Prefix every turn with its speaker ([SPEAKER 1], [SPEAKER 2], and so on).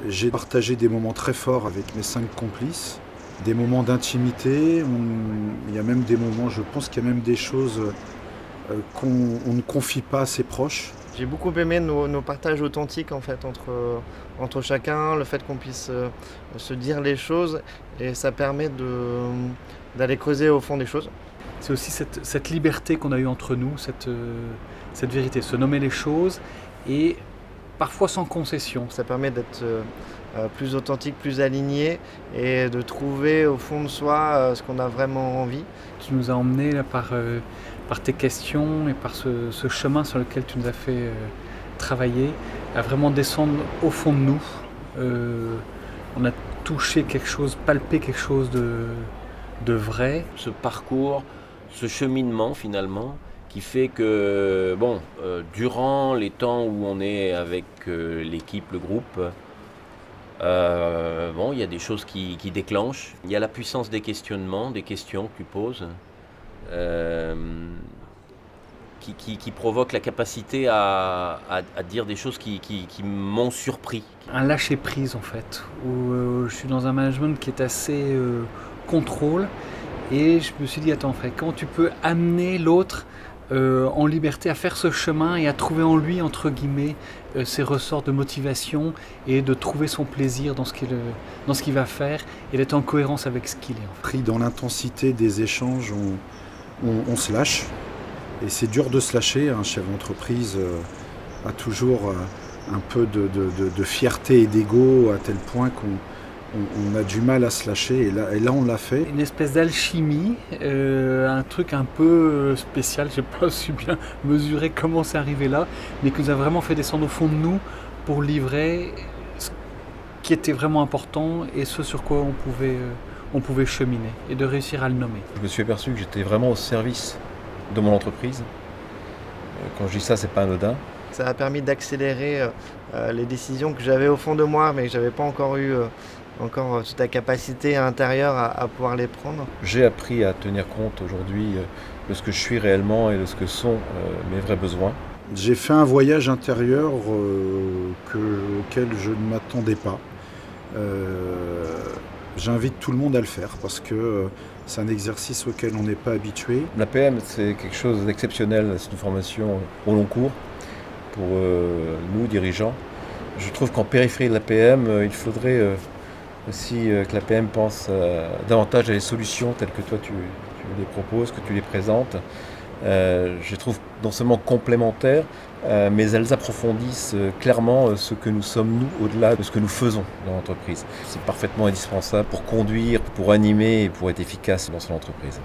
[SPEAKER 1] J'ai partagé des moments très forts avec mes 5 complices, des moments d'intimité. Il y a même des moments, je pense qu'il y a même des choses qu'on ne confie pas à ses proches.
[SPEAKER 2] J'ai beaucoup aimé nos partages authentiques en fait entre chacun, le fait qu'on puisse se dire les choses et ça permet d'aller creuser au fond des choses.
[SPEAKER 3] C'est aussi cette liberté qu'on a eue entre nous, cette vérité, se nommer les choses et parfois sans concession.
[SPEAKER 2] Ça permet d'être plus authentique, plus aligné et de trouver au fond de soi ce qu'on a vraiment envie.
[SPEAKER 3] Tu nous as emmenés là, par tes questions et par ce chemin sur lequel tu nous as fait travailler, à vraiment descendre au fond de nous. On a touché quelque chose, palpé quelque chose de vrai.
[SPEAKER 4] Ce parcours, ce cheminement finalement, qui fait que, durant les temps où on est avec l'équipe, le groupe, il y a des choses qui déclenchent. Il y a la puissance des questionnements, des questions que tu poses, qui provoquent la capacité à dire des choses qui m'ont surpris.
[SPEAKER 3] Un lâcher-prise en fait, où je suis dans un management qui est assez contrôle, et je me suis dit, attends Fred, comment tu peux amener l'autre en liberté à faire ce chemin et à trouver en lui, entre guillemets, ses ressorts de motivation et de trouver son plaisir dans ce qu'il va faire et d'être en cohérence avec ce qu'il est. En fait.
[SPEAKER 1] Pris dans l'intensité des échanges, on se lâche. Et c'est dur de se lâcher. Un chef d'entreprise a toujours un peu de fierté et d'ego à tel point qu'on a du mal à se lâcher. Et là, on l'a fait.
[SPEAKER 3] Une espèce d'alchimie, un truc un peu spécial. Je n'ai pas su bien mesurer comment c'est arrivé là, mais qui nous a vraiment fait descendre au fond de nous pour livrer ce qui était vraiment important et ce sur quoi on pouvait cheminer et de réussir à le nommer.
[SPEAKER 5] Je me suis aperçu que j'étais vraiment au service de mon entreprise. Quand je dis ça, c'est pas anodin.
[SPEAKER 2] Ça a permis d'accélérer les décisions que j'avais au fond de moi, mais que j'avais pas encore eu toute la capacité intérieure à pouvoir les prendre.
[SPEAKER 5] J'ai appris à tenir compte aujourd'hui de ce que je suis réellement et de ce que sont mes vrais besoins.
[SPEAKER 1] J'ai fait un voyage intérieur auquel je ne m'attendais pas. J'invite tout le monde à le faire parce que c'est un exercice auquel on n'est pas habitué.
[SPEAKER 5] L'APM, c'est quelque chose d'exceptionnel, c'est une formation au long cours pour nous, dirigeants. Je trouve qu'en périphérie de l'APM, il faudrait aussi que l'APM pense davantage à les solutions telles que toi tu les proposes, que tu les présentes. Je les trouve non seulement complémentaires, mais elles approfondissent clairement ce que nous sommes nous, au-delà de ce que nous faisons dans l'entreprise. C'est parfaitement indispensable pour conduire, pour animer et pour être efficace dans son entreprise.